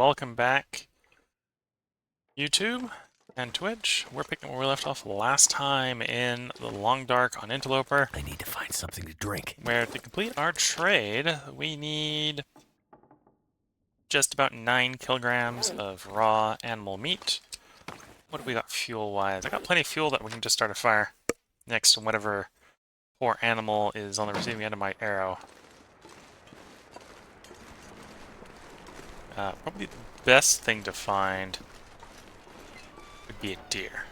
welcome back, YouTube and Twitch. We're picking where we left off last time in the Long Dark on Interloper. I need to find something to drink. Where to complete our trade, we need just about 9 kilograms of raw animal meat. What have we got fuel-wise? I got plenty of fuel that we can just start a fire next to whatever poor animal is on the receiving end of my arrow. Probably the best thing to find would be a deer.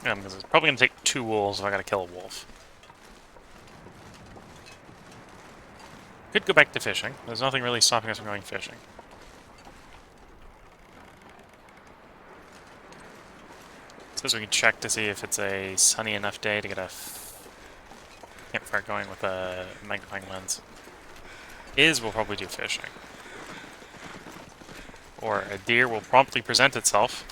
Because it's probably going to take 2 wolves if I gotta kill a wolf. Could go back to fishing. There's nothing really stopping us from going fishing. It says we can check to see if it's a sunny enough day to get a campfire going with a magnifying lens. We'll probably do fishing. Or a deer will promptly present itself.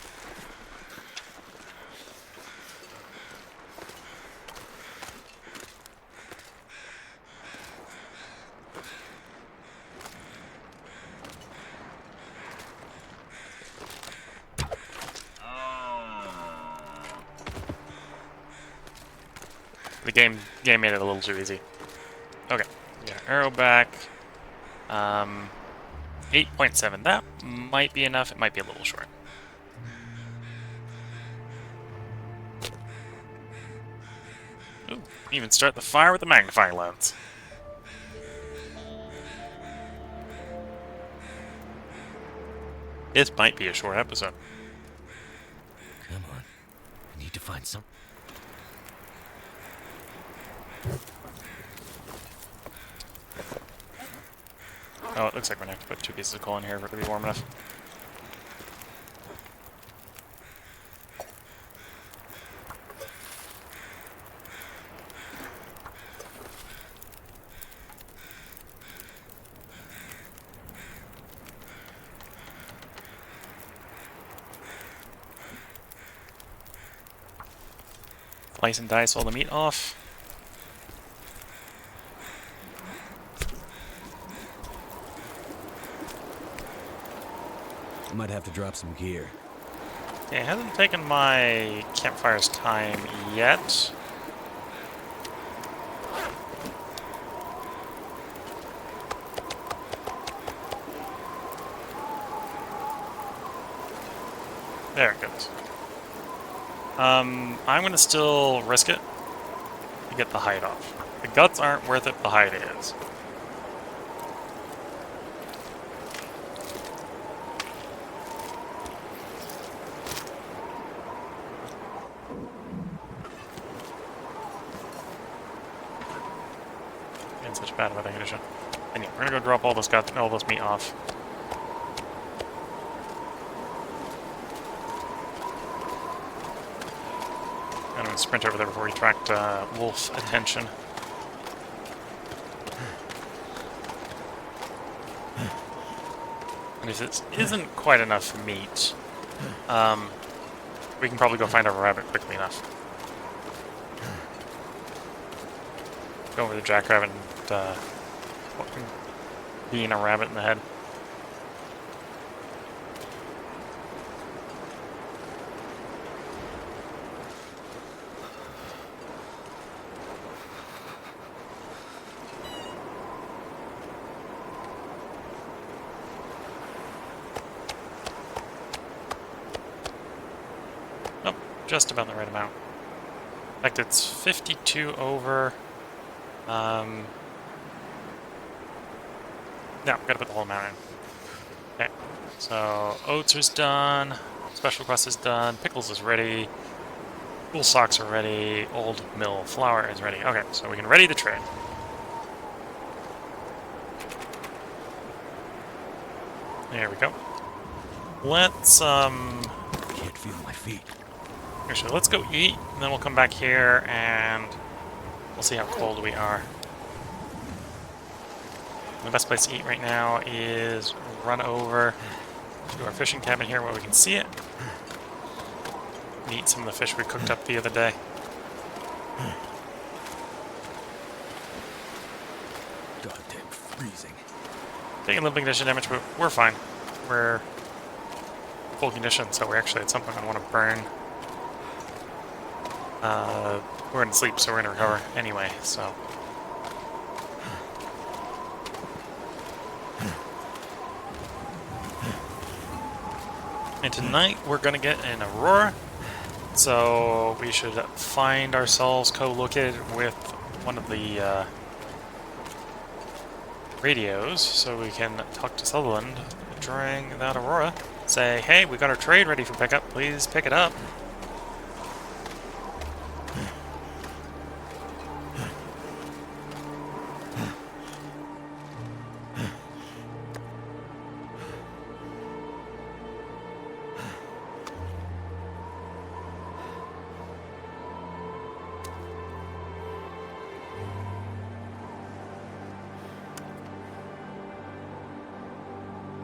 The game made it a little too easy. Okay, yeah, arrow back. 8.7. That might be enough. It might be a little short. Ooh, even start the fire with a magnifying lens. This might be a short episode. Come on. I need to find some. Oh, it looks like we're going to have to put 2 pieces of coal in here for it to be warm enough. Slice and dice all the meat off. I might have to drop some gear. Okay, it hasn't taken my campfire's time yet. There it goes. I'm going to still risk it to get the hide off. The guts aren't worth it, the hide is. In such bad weather condition. And yeah, we're gonna go drop all this meat off. I'm gonna sprint over there before we attract wolf attention. And if this isn't quite enough meat, we can probably go find a rabbit quickly enough. Go over the jackrabbit and being a rabbit in the head. Nope, just about the right amount. In fact, it's 52 over. No, gotta put the whole amount in. Okay, so oats is done, special quest is done, pickles is ready, wool socks are ready, old mill flour is ready. Okay, so we can ready the trade. There we go. Let's I can't feel my feet. actually let's go eat, and then we'll come back here and we'll see how cold we are. The best place to eat right now is run over to our fishing cabin here where we can see it. And eat some of the fish we cooked up the other day. freezing. Taking a little bit condition damage, but we're fine. We're full condition, so we're actually at some point going to want to burn. We're in sleep, so we're going to recover anyway, so. And tonight we're going to get an aurora, so we should find ourselves co-located with one of the radios, so we can talk to Sutherland during that aurora. Say, hey, we got our trade ready for pickup, please pick it up.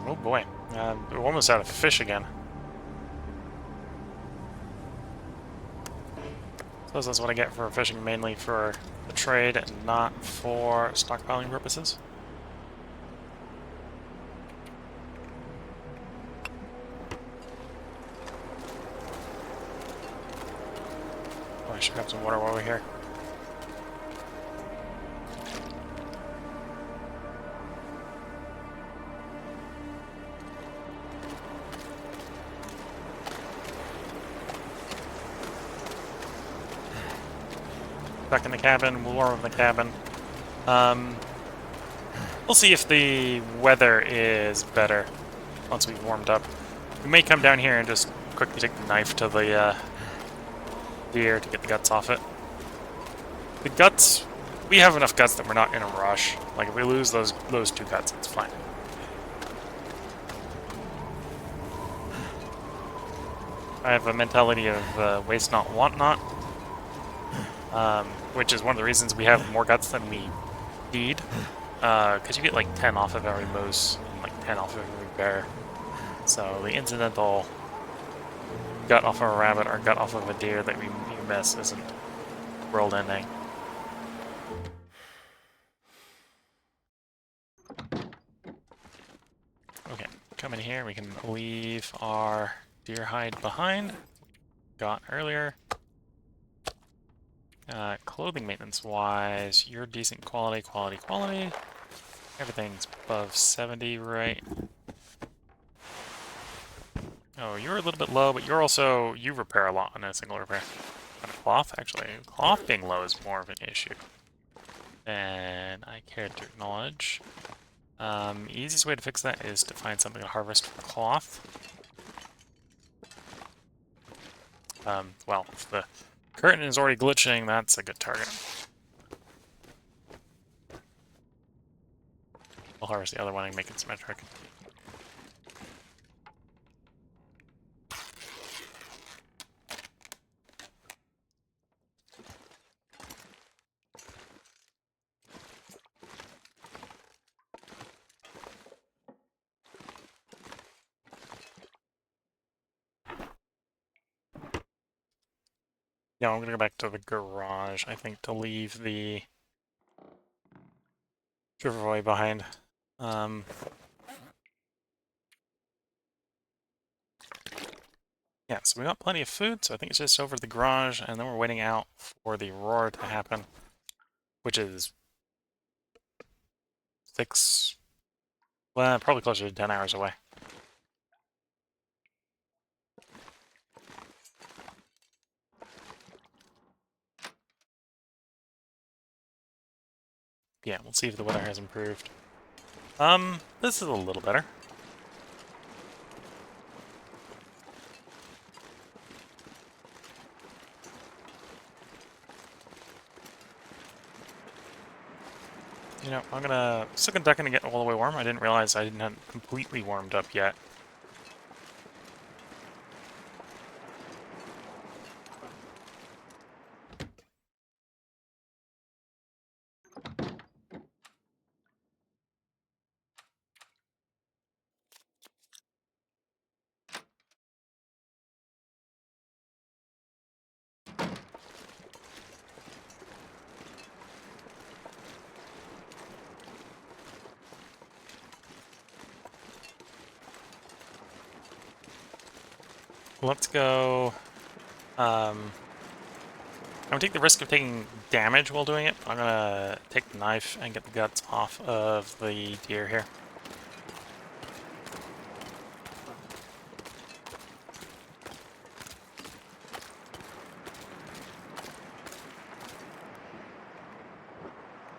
Oh boy, we're almost out of fish again. So that's what I get for fishing mainly for the trade and not for stockpiling purposes. Oh, I should grab some water while we're here. Back in the cabin, we'll warm up the cabin. We'll see if the weather is better once we've warmed up. We may come down here and just quickly take the knife to the deer to get the guts off it. The guts, we have enough guts that we're not in a rush. Like if we lose those two guts, it's fine. I have a mentality of waste not, want not. Which is one of the reasons we have more guts than we need. Because you get like 10 off of every moose, and like 10 off of every bear. So the incidental gut off of a rabbit or gut off of a deer that we miss isn't world ending. Okay, come in here, we can leave our deer hide behind. Got earlier. Clothing maintenance wise, you're decent quality. Everything's above 70, right? Oh, you're a little bit low, but you repair a lot on a single repair. On a cloth, actually. Cloth being low is more of an issue. And I care to acknowledge. Easiest way to fix that is to find something to harvest for cloth. Well, if the curtain is already glitching, that's a good target. I'll harvest the other one and make it symmetric. Yeah, I'm gonna go back to the garage, I think, to leave the Driverway behind. Yeah, so we got plenty of food, so I think it's just over the garage, and then we're waiting out for the roar to happen, which is 6, well, probably closer to 10 hours away. Yeah, we'll see if the weather has improved. This is a little better. You know, I'm still gonna duck in and get all the way warm. I didn't realize I didn't have completely warmed up yet. let's go. I'm gonna take the risk of taking damage while doing it. But I'm gonna take the knife and get the guts off of the deer here.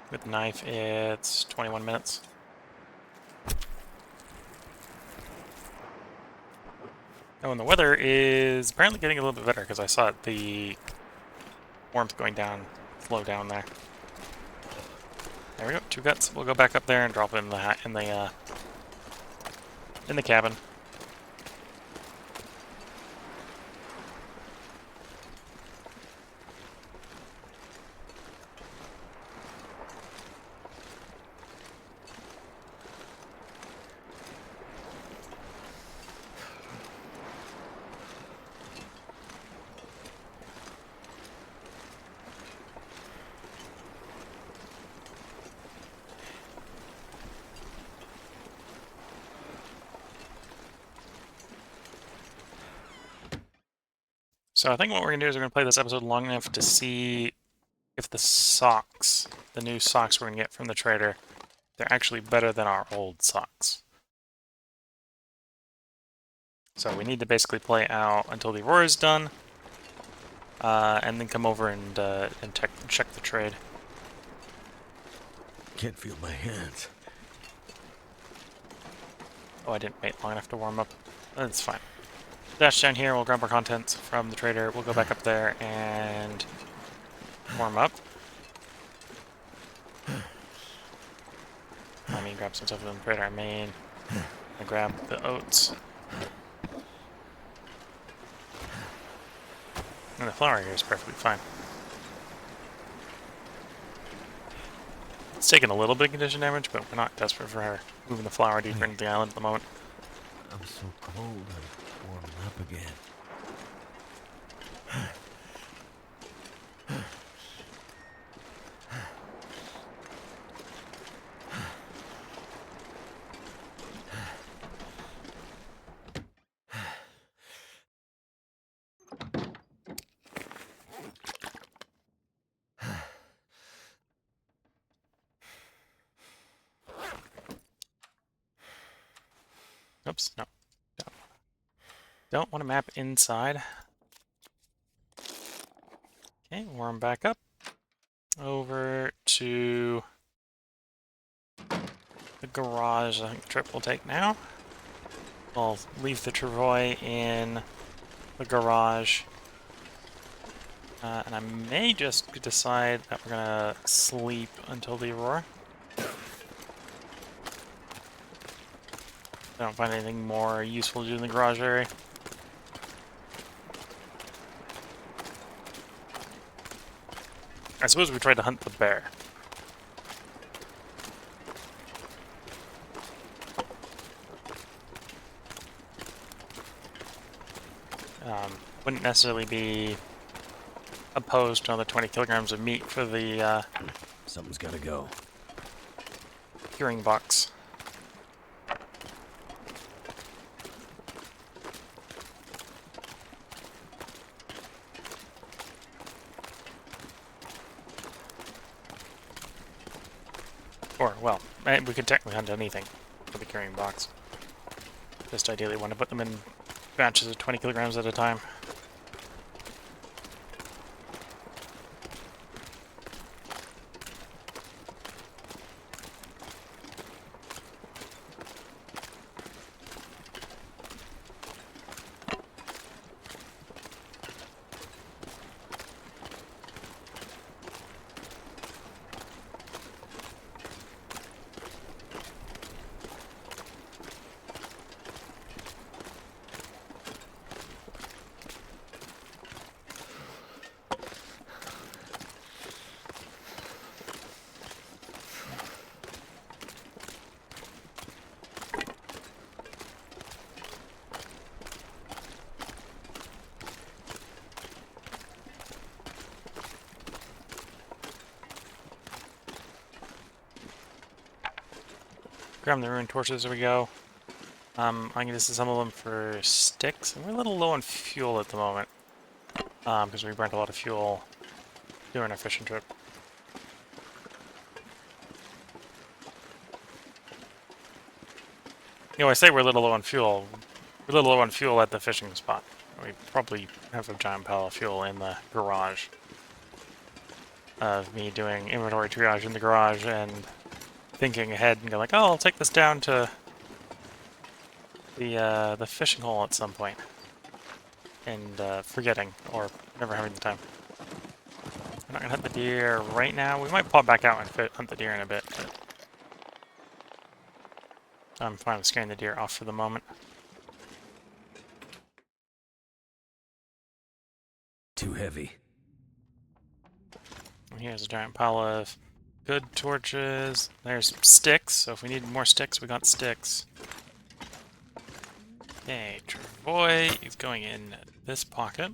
With the knife, it's 21 minutes. Oh, and the weather is apparently getting a little bit better because I saw the warmth going down, slow down there. There we go, 2 guts. We'll go back up there and drop it in the cabin. So I think what we're going to do is we're going to play this episode long enough to see if the socks, the new socks we're going to get from the trader, they're actually better than our old socks. So we need to basically play out until the Aurora is done, and then come over and check the trade. Can't feel my hands. Oh, I didn't wait long enough to warm up. That's fine. Dash down here, we'll grab our contents from the trader, we'll go back up there and warm up. I mean, grab some stuff from the trader, I grab the oats. And the flour here is perfectly fine. It's taking a little bit of condition damage, but we're not desperate for moving the flour deeper into the island at the moment. I'm so cold, I'm warming up again. Oops, no. Don't want to map inside. Okay, warm back up. Over to the garage, I think the trip will take now. I'll leave the travois in the garage. And I may just decide that we're gonna sleep until the Aurora. I don't find anything more useful to do in the garage area. I suppose we tried to hunt the bear. Wouldn't necessarily be opposed to another 20 kilograms of meat for the Something's gotta go. curing box. Or, well, we could technically hunt anything for the carrying box. Just ideally want to put them in batches of 20 kilograms at a time. Grab the ruined torches as we go. I can disassemble them for sticks. And we're a little low on fuel at the moment. Because we burnt a lot of fuel doing our fishing trip. You know, I say we're a little low on fuel. We're a little low on fuel at the fishing spot. We probably have a giant pile of fuel in the garage. Of me doing inventory triage in the garage and thinking ahead and go like, oh, I'll take this down to the fishing hole at some point. And forgetting, or never having the time. We're not gonna hunt the deer right now. We might pop back out and hunt the deer in a bit, but I'm fine with scaring the deer off for the moment. Too heavy. Here's a giant pile of good torches. There's sticks, so if we need more sticks, we got sticks. Okay, Travoy is going in this pocket.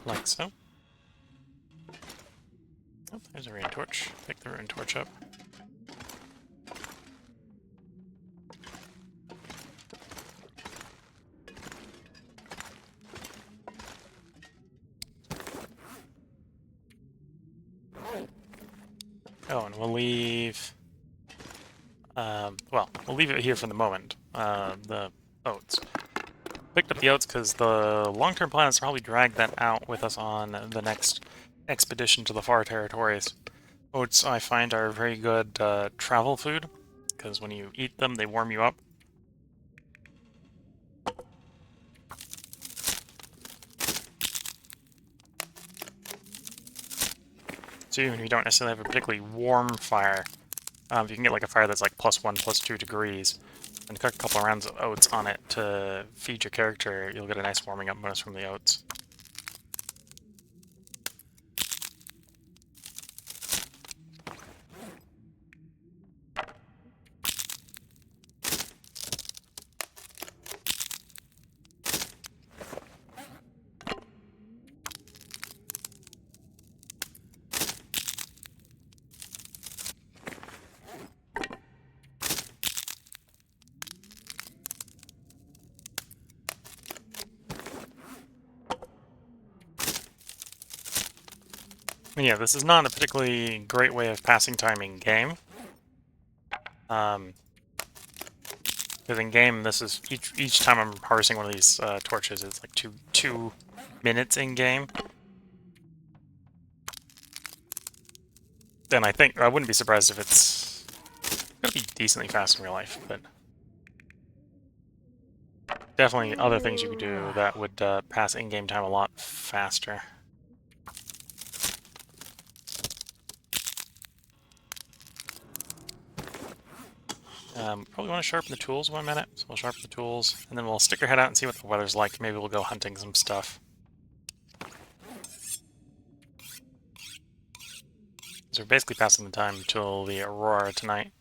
Like so. Oh, there's a ruin torch. Pick the ruin torch up. Oh, and we'll leave... well, we'll leave it here for the moment. The oats. Picked up the oats because the long-term plan is to probably drag that out with us on the next expedition to the far territories. Oats, I find, are very good travel food, because when you eat them, they warm you up. So even if you don't necessarily have a particularly warm fire, if you can get like a fire that's like +1, +2 degrees, and cook a couple of rounds of oats on it to feed your character, you'll get a nice warming up bonus from the oats. And yeah, this is not a particularly great way of passing time in game. Because in game, this is each time I'm harvesting one of these torches, it's like two minutes in game. Then I think I wouldn't be surprised if it's gonna be decently fast in real life, but definitely other things you could do that would pass in-game time a lot faster. Probably want to sharpen the tools 1 minute, so we'll sharpen the tools, and then we'll stick our head out and see what the weather's like. Maybe we'll go hunting some stuff. So we're basically passing the time until the aurora tonight.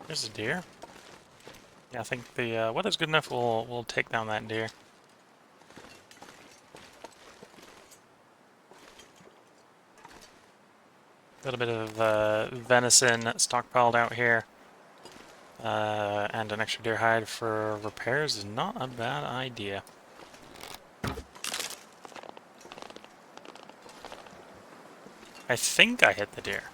There's a deer. Yeah, I think the weather's good enough. We'll take down that deer. A little bit of venison stockpiled out here, and an extra deer hide for repairs is not a bad idea. I think I hit the deer.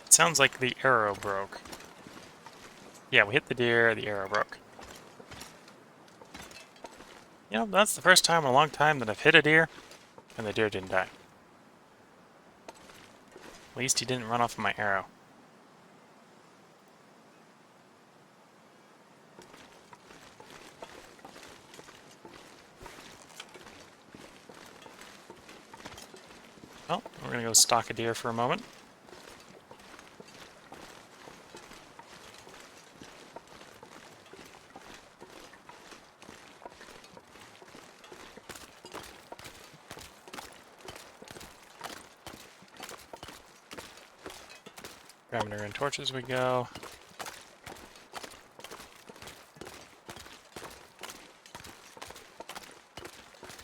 It sounds like the arrow broke. Yeah, we hit the deer, the arrow broke. You know, that's the first time in a long time that I've hit a deer, and the deer didn't die. At least he didn't run off of my arrow. Well, we're gonna go stalk a deer for a moment. Grabbing our own torches as we go.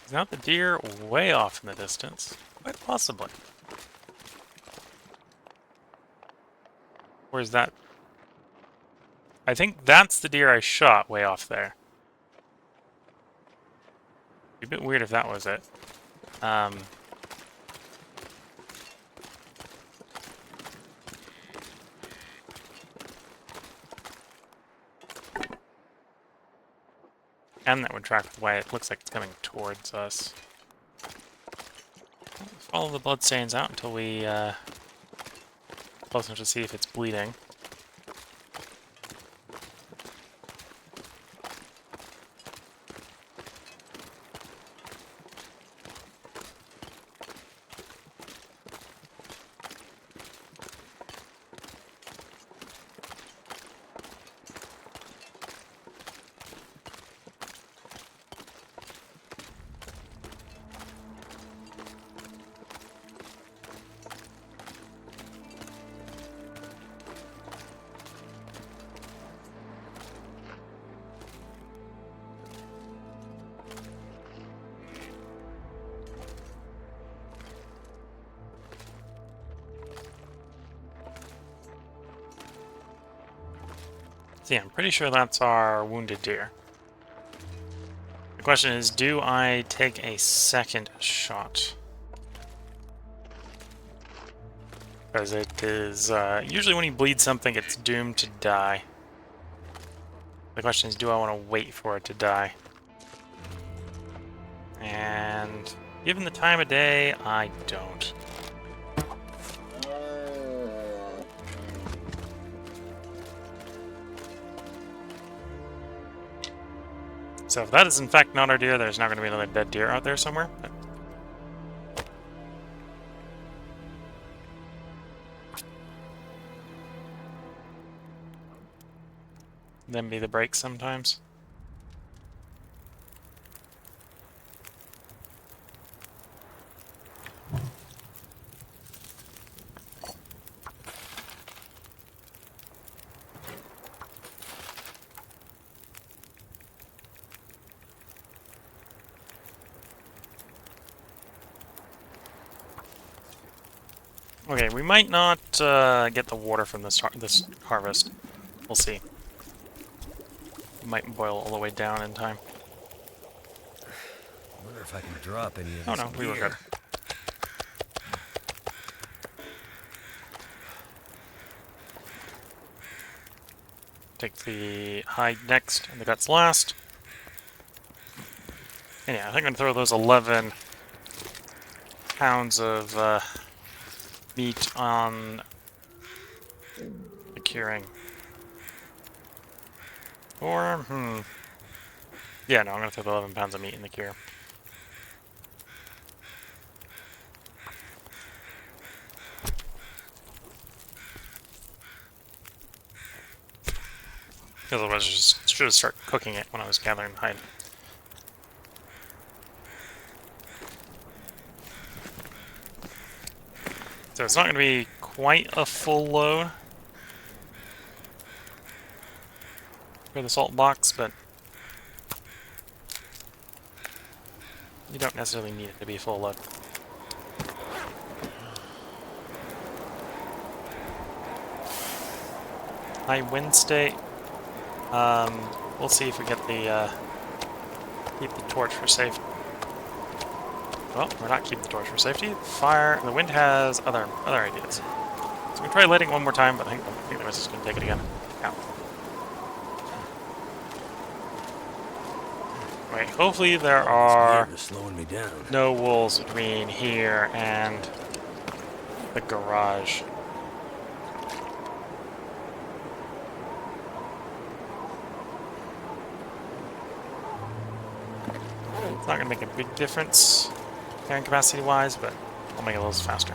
Is not the deer way off in the distance? Quite possibly. Where's that? I think that's the deer I shot way off there. Be a bit weird if that was it. And that would track with the way it looks like it's coming towards us. Follow the bloodstains out until we close enough to see if it's bleeding. So yeah, I'm pretty sure that's our wounded deer. The question is, do I take a second shot? Because it is, usually when you bleed something, it's doomed to die. The question is, do I want to wait for it to die? And given the time of day, I don't. So if that is in fact not our deer, there's not going to be another dead deer out there somewhere. But them be the breaks sometimes. Okay, we might not get the water from this harvest. We'll see. It might boil all the way down in time. I wonder if I can drop any of Oh this no, we were gear. good. Take the hide next and the guts last. And yeah, I think I'm going to throw those 11 pounds of meat on the curing. Or, yeah, no, I'm going to throw the 11 pounds of meat in the cure. Because otherwise I just should have started cooking it when I was gathering the hide. So it's not going to be quite a full load for the salt box, but you don't necessarily need it to be a full load. High wind state. We'll see if we get the keep the torch for safety. Well, we're not keeping the torch for safety. Fire. The wind has other ideas. So we try lighting one more time, but I think the rest is going to take it again. Yeah. Wait. Hopefully there are Slowing me down. no wolves between here and the garage. It's not going to make a big difference carrying capacity-wise, but I'll make it a little faster.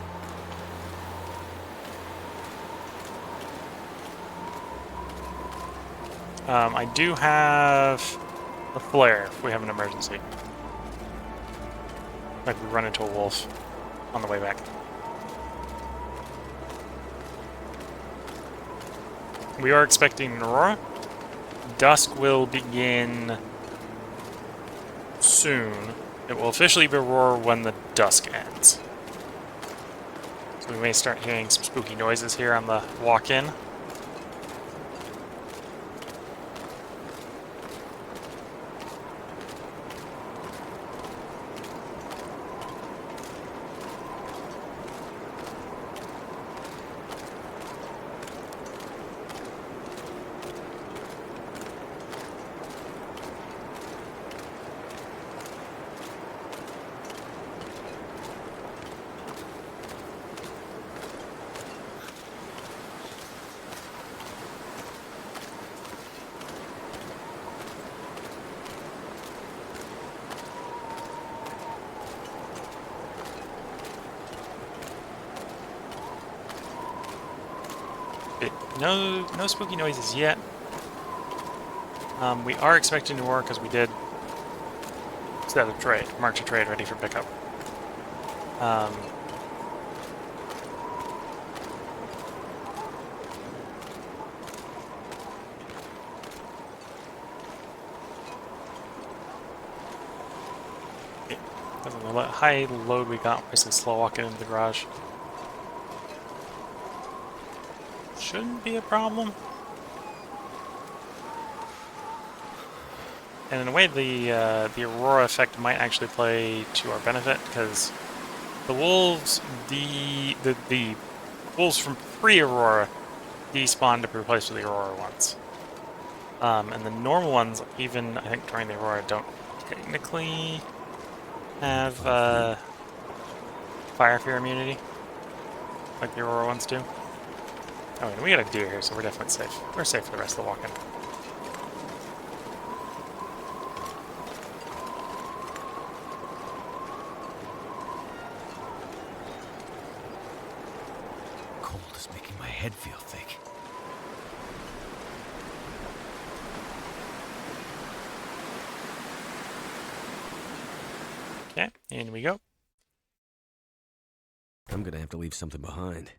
I do have a flare if we have an emergency. Like we run into a wolf on the way back. We are expecting an aurora. Dusk will begin soon. It will officially be aurora when the dusk ends. So we may start hearing some spooky noises here on the walk-in. No spooky noises yet. We are expecting to work because we did set a trade, march a trade ready for pickup. Doesn't know what high load we got. Basically slow walking into the garage. Shouldn't be a problem. And in a way, the Aurora effect might actually play to our benefit because the wolves, the wolves from pre-Aurora despawn to be replaced with the Aurora ones. And the normal ones, even I think during the Aurora, don't technically have fire fear immunity like the Aurora ones do. Oh, and we got a deer here, so we're definitely safe. We're safe for the rest of the walk-in. Cold is making my head feel thick. Okay, in we go. I'm gonna have to leave something behind.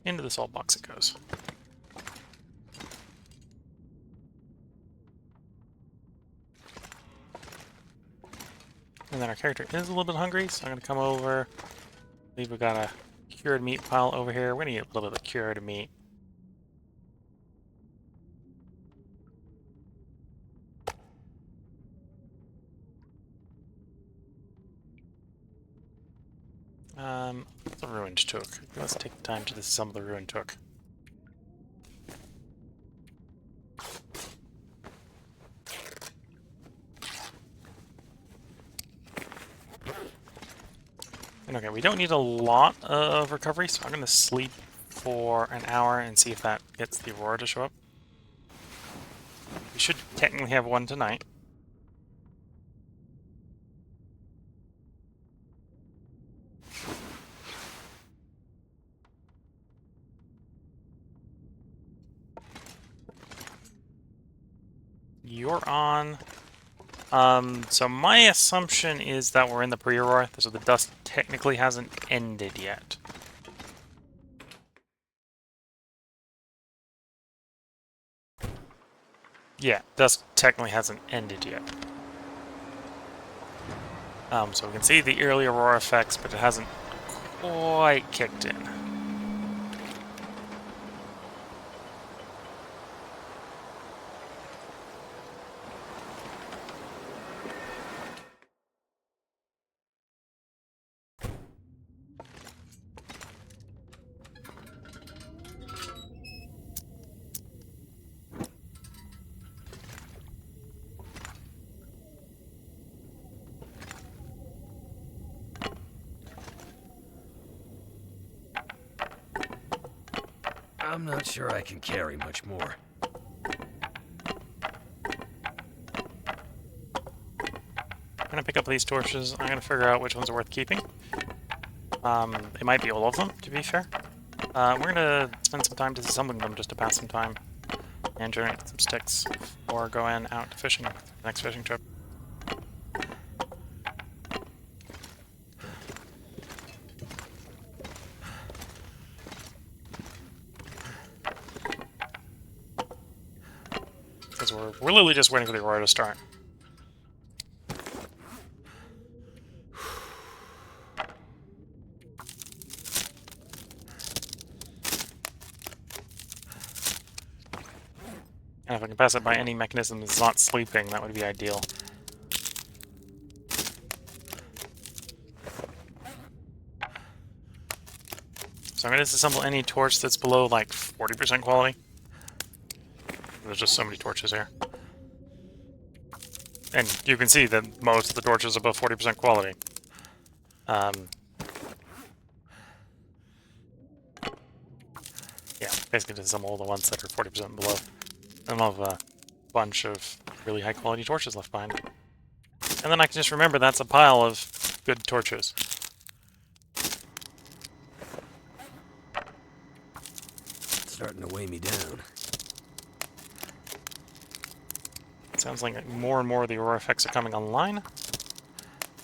Into the salt box it goes. And then our character is a little bit hungry, so I'm going to come over. I believe we got a cured meat pile over here. We're going to get a little bit of cured meat. The ruined took. Let's take the time to disassemble the ruined took. And okay, we don't need a lot of recovery, so I'm going to sleep for an hour and see if that gets the Aurora to show up. We should technically have one tonight. You're on. So my assumption is that we're in the pre-aurora, so the dusk technically hasn't ended yet. Yeah, dusk technically hasn't ended yet. So we can see the early aurora effects, but it hasn't quite kicked in. I'm not sure I can carry much more. I'm gonna pick up these torches. I'm gonna figure out which ones are worth keeping. It might be all of them, to be fair. We're gonna spend some time disassembling them just to pass some time and generate some sticks before going out fishing for the next fishing trip. Because we're literally just waiting for the aurora to start. And if I can pass it by any mechanism that's not sleeping, that would be ideal. So I'm going to disassemble any torch that's below like 40% quality. There's just so many torches here. And you can see that most of the torches are above 40% quality. Yeah, basically disassemble all the ones that are 40% below. And I'll have a bunch of really high quality torches left behind. And then I can just remember that's a pile of good torches. It's starting to weigh me down. Sounds like more and more of the aurora effects are coming online.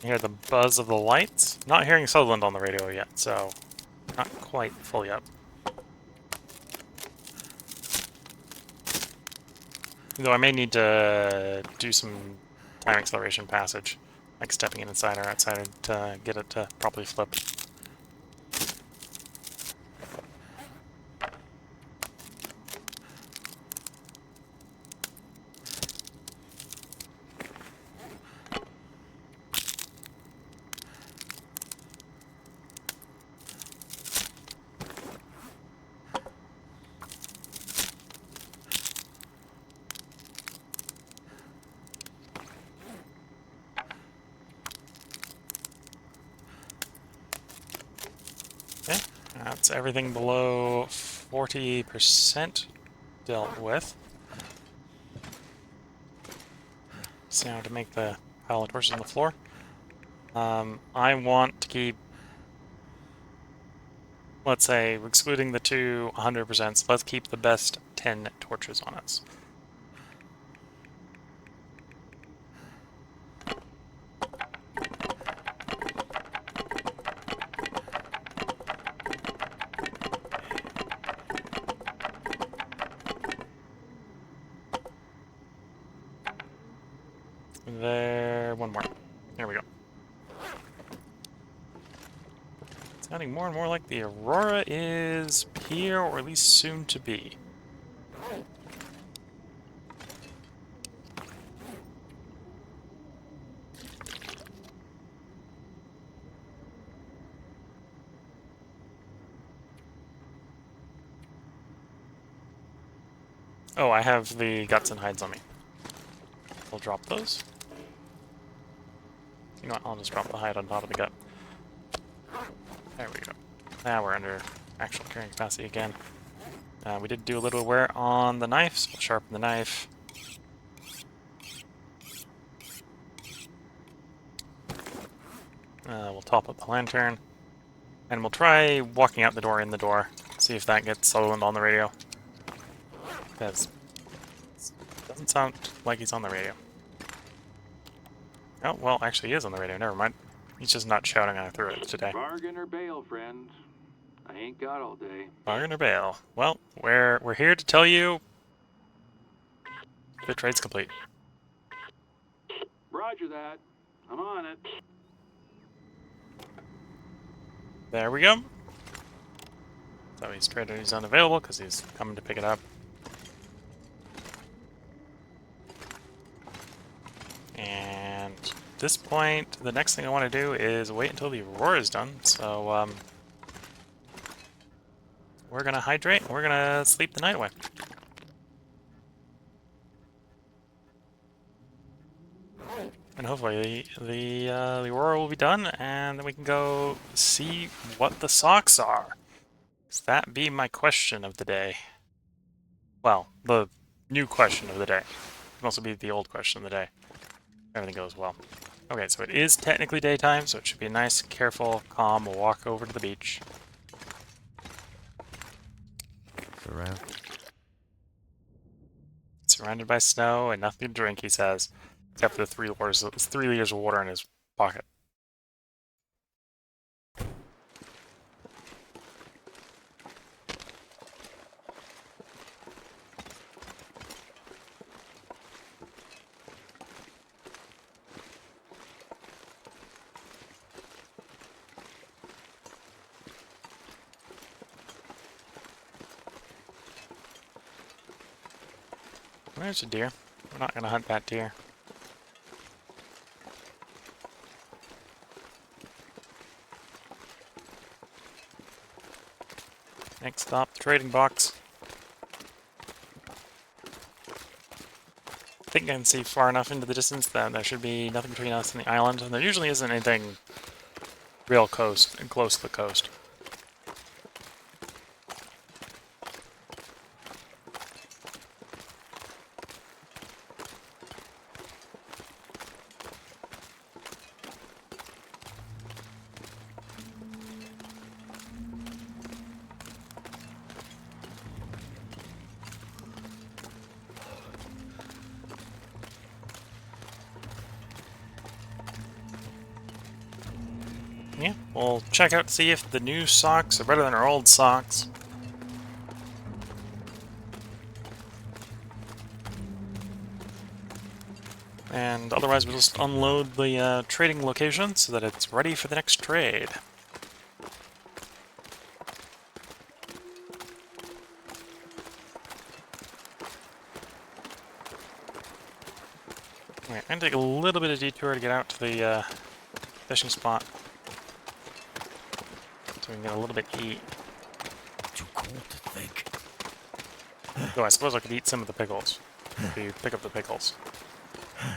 I hear the buzz of the lights. Not hearing Sutherland on the radio yet, so not quite fully up. Though I may need to do some time acceleration passage, like stepping in inside or outside to get it to properly flip. Okay, that's everything below 40% dealt with. So now to make the pile of torches on the floor, I want to keep, let's say, excluding the two 100%, let's keep the best 10 torches on us. There, one more. There we go. Sounding more and more like the aurora is here, or at least soon to be. Oh, I have the guts and hides on me. I'll drop those. You know what, I'll just drop the hide on top of the gut. There we go. Now we're under actual carrying capacity again. We did do a little wear on the knife, so we'll sharpen the knife. We'll top up the lantern. And we'll try walking out the door in the door. See if that gets Sutherland on the radio. Because it doesn't sound like he's on the radio. Oh, well, actually he is on the radio. Never mind. He's just not shouting through it today. Bargain or bail, friend. I ain't got all day. Bargain or bail. Well, we're here to tell you the trade's complete. Roger that. I'm on it. There we go. So he's traded, he's unavailable because he's coming to pick it up. And at this point, the next thing I want to do is wait until the aurora is done. So we're gonna hydrate and we're gonna sleep the night away. And hopefully the aurora will be done, and then we can go see what the socks are. Does that be my question of the day? Well, the new question of the day. It can also be the old question of the day. Everything goes well. Okay, so it is technically daytime, so it should be a nice, careful, calm walk over to the beach. Around. Surrounded by snow and nothing to drink, he says, except for the 3 liters of water in his pocket. Where's the deer? We're not going to hunt that deer. Next stop, the trading box. I think I can see far enough into the distance that there should be nothing between us and the island, and there usually isn't anything real close to the coast. Yeah, we'll check out to see if the new socks are better than our old socks. And otherwise we'll just unload the trading location so that it's ready for the next trade. Okay, I'm going to take a little bit of detour to get out to the fishing spot. So we can get a little bit to eat. Too cold to think. Though I suppose I could eat some of the pickles. If you pick up the pickles. I'm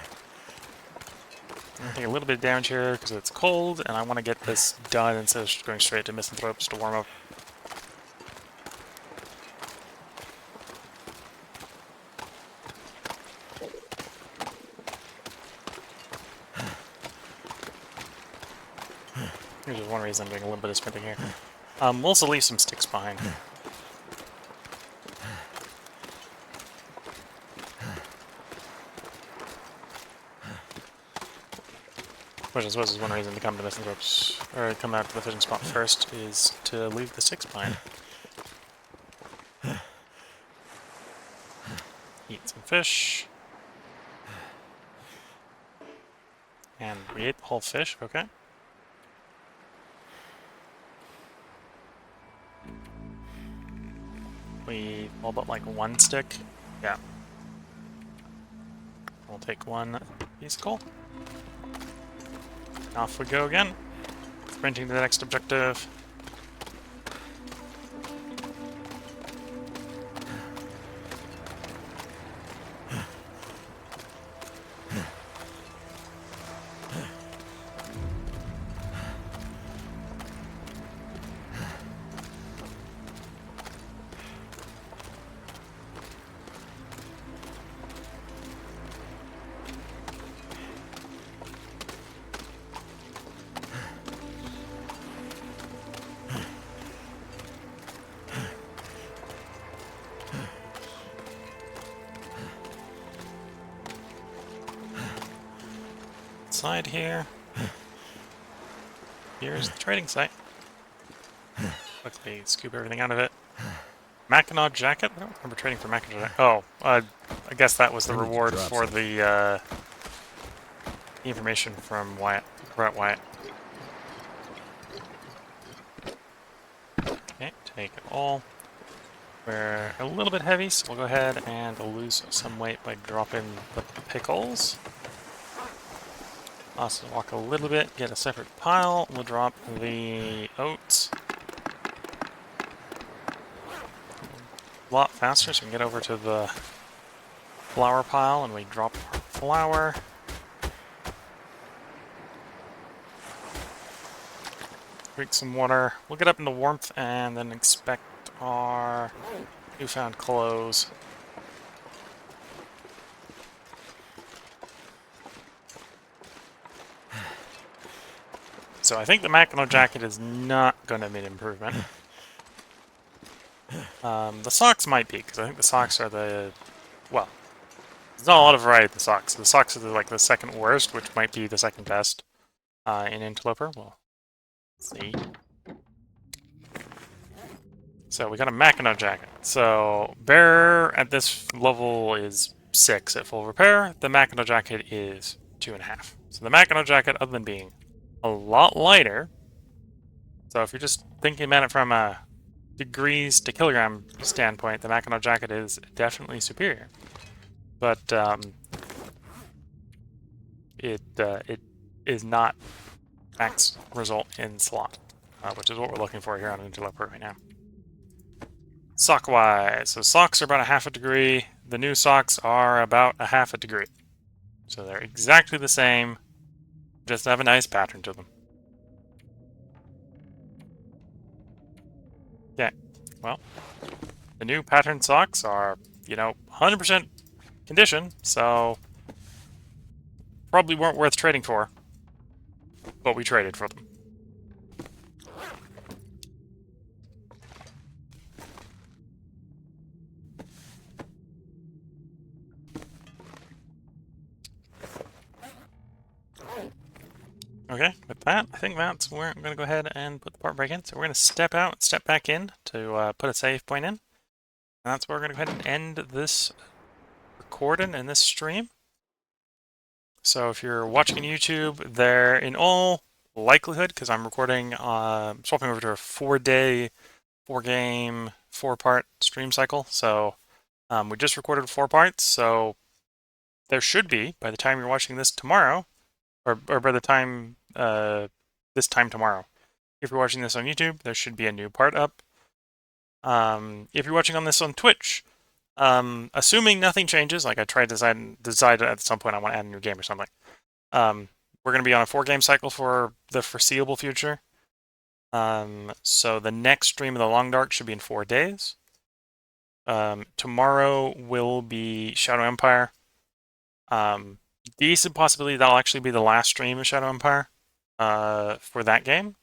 going to take a little bit of damage here because it's cold and I want to get this done instead of just going straight to misanthropes to warm up. There's just one reason I'm doing a little bit of sprinting here. We'll also leave some sticks behind. Which I suppose is one reason to come to misanthropes, or come out to the fishing spot first, is to leave the sticks behind. Eat some fish. And we ate the whole fish, okay. We all but like one stick. Yeah. We'll take one piece of coal. Off we go again. Sprinting to the next objective. Side here. Here's the trading site. Quickly scoop everything out of it. Mackinac jacket? I don't remember trading for Mackinac jacket. Oh, I guess that was the reward for the information from Wyatt. Brett Wyatt. Okay, take it all. We're a little bit heavy, so we'll go ahead and lose some weight by dropping the pickles. Also walk a little bit, get a separate pile. We'll drop the oats. A lot faster, so we can get over to the flour pile, and we drop our flour. drink some water. We'll get up into warmth and then inspect our newfound clothes. So I think the Mackinac jacket is not going to be an improvement. The socks might be, because I think the socks are the... Well, there's not a lot of variety of the socks. The socks are like the second worst, which might be the second best in Interloper. Well, let's see. So we got a Mackinac jacket. So Bear at this level is 6 at full repair. The Mackinac jacket is 2.5. So the Mackinac jacket, other than being a lot lighter, so if you're just thinking about it from a degrees to kilogram standpoint, the Mackinac jacket is definitely superior. But it is not max result in slot, which is what we're looking for here on Interloper right now. Sock-wise, so socks are about 1/2 degree. The new socks are about 1/2 degree. So they're exactly the same, just have a nice pattern to them. Okay, well, the new patterned socks are, 100% condition, so probably weren't worth trading for, but we traded for them. Okay, with that, I think that's where I'm going to go ahead and put the part break in. So we're going to step out and step back in to put a save point in. And that's where we're going to go ahead and end this recording and this stream. So if you're watching on YouTube, there in all likelihood, because I'm recording, swapping over to a 4-day, 4-game, 4-part stream cycle. So we just recorded 4 parts, so there should be, by the time you're watching this tomorrow, or by the time, this time tomorrow. If you're watching this on YouTube, there should be a new part up. If you're watching on this on Twitch, assuming nothing changes, like I tried to decide at some point I want to add a new game or something, we're going to be on a 4-game cycle for the foreseeable future. So the next stream of the Long Dark should be in 4 days. Tomorrow will be Shadow Empire. Decent possibility that'll actually be the last stream of Shadow Empire for that game.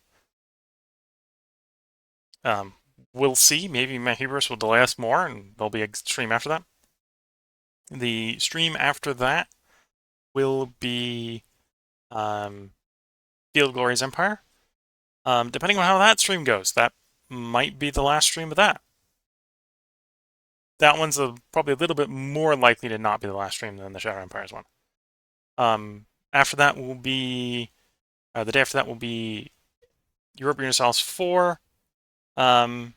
We'll see. Maybe my Hubris will delay us more and there'll be a stream after that. The stream after that will be Field of Glory's Empire. Depending on how that stream goes, that might be the last stream of that. That one's probably a little bit more likely to not be the last stream than the Shadow Empires one. After that will be the day after that will be Europa Universalis 4. I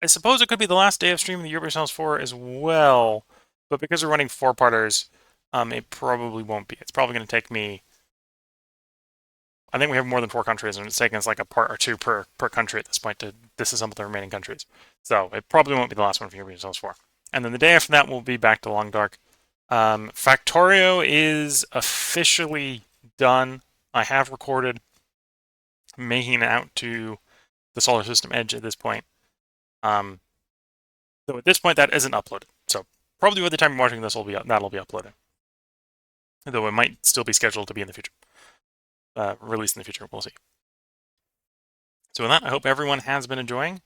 suppose it could be the last day of streaming the Europa Universalis 4 as well, but because we're running 4-parters, it probably won't be. It's probably going to take me. I think we have more than 4 countries, and it's taking us like a part or 2 per country at this point to disassemble the remaining countries. So it probably won't be the last one for Europa Universalis 4. And then the day after that, we'll be back to Long Dark. Factorio is officially done. I have recorded making it out to the solar system edge at this point. So at this point, that isn't uploaded. So probably by the time you're watching this, that'll be uploaded. Though it might still be scheduled to be in the future. Released in the future, we'll see. So with that, I hope everyone has been enjoying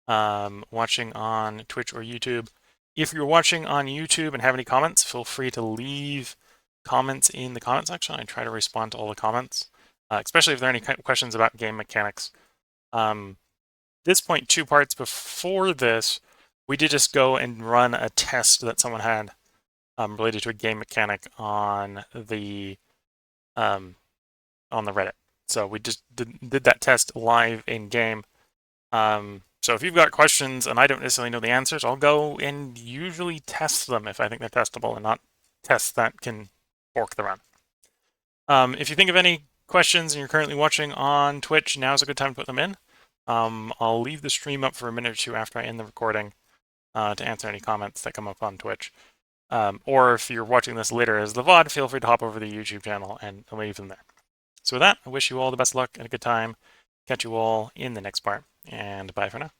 watching on Twitch or YouTube. If you're watching on YouTube and have any comments, feel free to leave comments in the comment section. I try to respond to all the comments, especially if there are any questions about game mechanics. This point, 2 parts before this, we did just go and run a test that someone had related to a game mechanic on the Reddit. So we just did that test live in game. So if you've got questions and I don't necessarily know the answers, I'll go and usually test them if I think they're testable and not tests that can fork the run. If you think of any questions and you're currently watching on Twitch, now's a good time to put them in. I'll leave the stream up for a minute or 2 after I end the recording to answer any comments that come up on Twitch. Or if you're watching this later as the VOD, feel free to hop over to the YouTube channel and leave them there. So with that, I wish you all the best of luck and a good time. Catch you all in the next part, and bye for now.